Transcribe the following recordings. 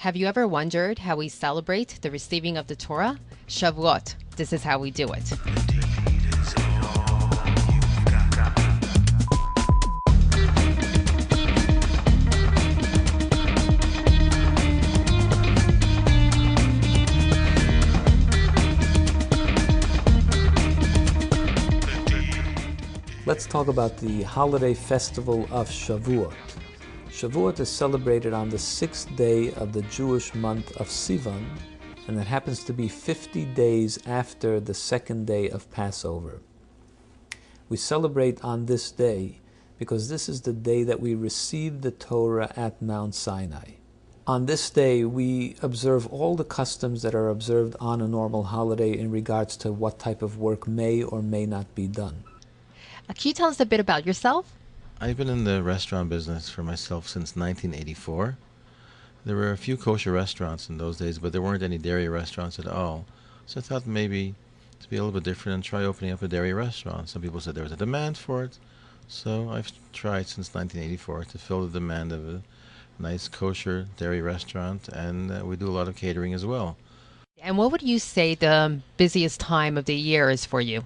Have you ever wondered how we celebrate the receiving of the Torah? Shavuot. This is how we do it. Let's talk about the holiday festival of Shavuot. Shavuot is celebrated on the 6th day of the Jewish month of Sivan, and it happens to be 50 days after the second day of Passover. We celebrate on this day because this is the day that we received the Torah at Mount Sinai. On this day, we observe all the customs that are observed on a normal holiday in regards to what type of work may or may not be done. Can you tell us a bit about yourself? I've been in the restaurant business for myself since 1984. There were a few kosher restaurants in those days, but there weren't any dairy restaurants at all. So I thought maybe to be a little bit different and try opening up a dairy restaurant. Some people said there was a demand for it. So I've tried since 1984 to fill the demand of a nice kosher dairy restaurant, and we do a lot of catering as well. And what would you say the busiest time of the year is for you?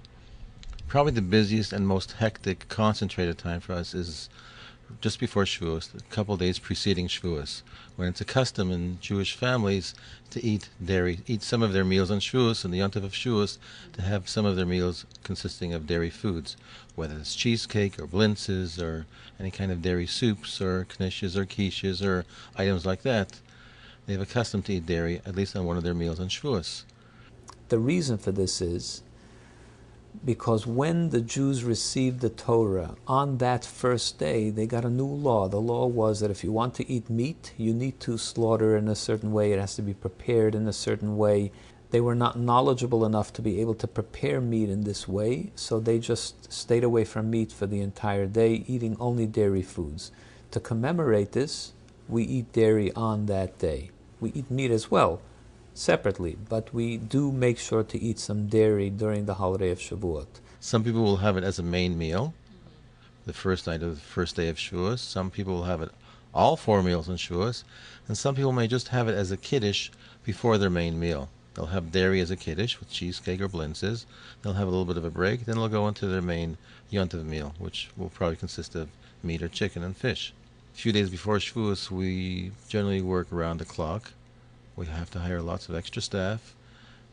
Probably the busiest and most hectic, concentrated time for us is just before Shavuot, a couple of days preceding Shavuot, when it's a custom in Jewish families to eat dairy, eat some of their meals on Shavuot, and the Yontif of Shavuot, to have some of their meals consisting of dairy foods, whether it's cheesecake or blintzes or any kind of dairy soups or knishes or quiches or items like that. They have a custom to eat dairy, at least on one of their meals on Shavuot. The reason for this is because when the Jews received the Torah, on that first day, they got a new law. The law was that if you want to eat meat, you need to slaughter in a certain way. It has to be prepared in a certain way. They were not knowledgeable enough to be able to prepare meat in this way, so they just stayed away from meat for the entire day, eating only dairy foods. To commemorate this, we eat dairy on that day. We eat meat as well, separately, but we do make sure to eat some dairy during the holiday of Shavuot. Some people will have it as a main meal, the first night of the first day of Shavuot. Some people will have it all 4 meals on Shavuot, and some people may just have it as a kiddush before their main meal. They'll have dairy as a kiddush with cheesecake or blintzes. They'll have a little bit of a break, then they'll go into their main Yontif meal, which will probably consist of meat or chicken and fish. A few days before Shavuot, we generally work around the clock. We have to hire lots of extra staff,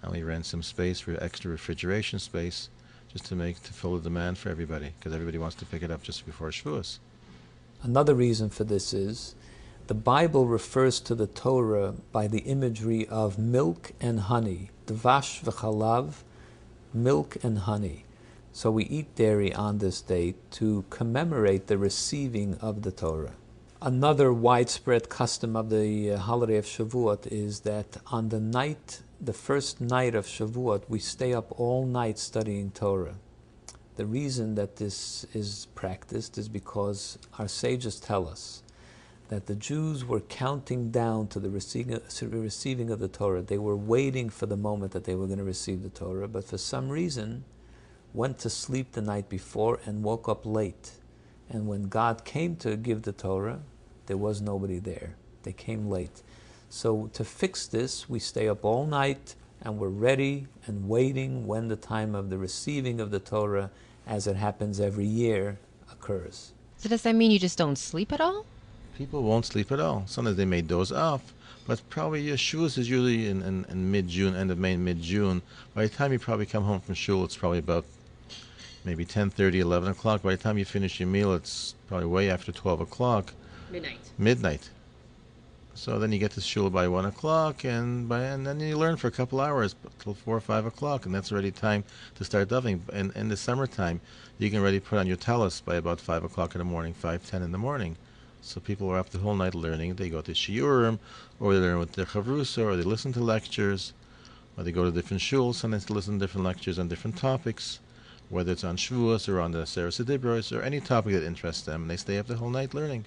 and we rent some space for extra refrigeration space just to fill the demand for everybody, because everybody wants to pick it up just before Shavuos. Another reason for this is the Bible refers to the Torah by the imagery of milk and honey, dvash v'chalav, milk and honey. So we eat dairy on this day to commemorate the receiving of the Torah. Another widespread custom of the holiday of Shavuot is that on the first night of Shavuot, we stay up all night studying Torah. The reason that this is practiced is because our sages tell us that the Jews were counting down to the receiving of the Torah. They were waiting for the moment that they were going to receive the Torah, but for some reason went to sleep the night before and woke up late. And when God came to give the Torah, there was nobody there. They came late. So to fix this, we stay up all night and we're ready and waiting when the time of the receiving of the Torah, as it happens every year, occurs. So does that mean you just don't sleep at all? People won't sleep at all. Sometimes they may doze off, but probably Shavuos is usually in mid-June, end of May, mid-June. By the time you probably come home from shul, it's probably about maybe 10:30, 11 o'clock. By the time you finish your meal, it's probably way after 12 o'clock. Midnight. So then you get to shul by 1 o'clock, and then you learn for a couple hours till 4 or 5 o'clock, and that's already time to start davening. And in the summertime, you can already put on your talis by about 5 o'clock in the morning, 5:10 in the morning. So people are up the whole night learning. They go to shiurim, or they learn with their chavrusa, or they listen to lectures, or they go to different shuls, sometimes to listen to different lectures on different topics, whether it's on Shavuos or on the Seres Dibros or any topic that interests them, and they stay up the whole night learning.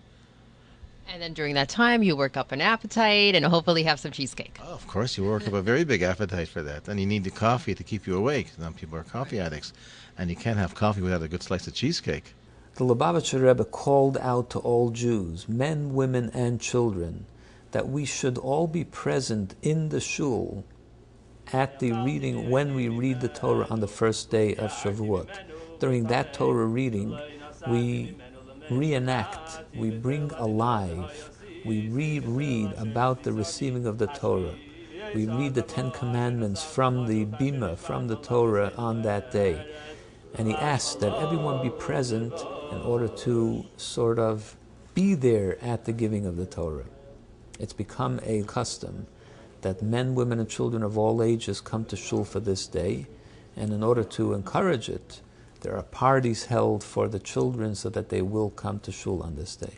And then during that time, you work up an appetite and hopefully have some cheesecake. Oh, of course, you work up a very big appetite for that. And you need the coffee to keep you awake. Some people are coffee addicts, and you can't have coffee without a good slice of cheesecake. The Lubavitcher Rebbe called out to all Jews, men, women, and children, that we should all be present in the shul at the reading when we read the Torah on the first day of Shavuot. During that Torah reading, we reenact, we bring alive, we reread about the receiving of the Torah. We read the Ten Commandments from the Bima, from the Torah on that day. And he asks that everyone be present in order to sort of be there at the giving of the Torah. It's become a custom that men, women, and children of all ages come to shul for this day. And in order to encourage it, there are parties held for the children so that they will come to shul on this day.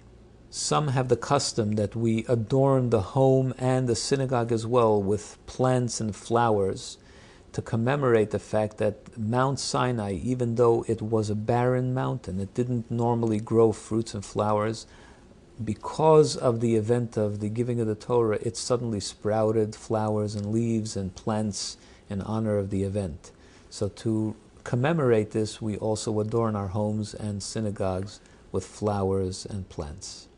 Some have the custom that we adorn the home and the synagogue as well with plants and flowers to commemorate the fact that Mount Sinai, even though it was a barren mountain, it didn't normally grow fruits and flowers, because of the event of the giving of the Torah, it suddenly sprouted flowers and leaves and plants in honor of the event. So to commemorate this, we also adorn our homes and synagogues with flowers and plants.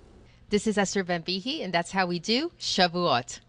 This is Esther Ben Bihi, and that's how we do Shavuot.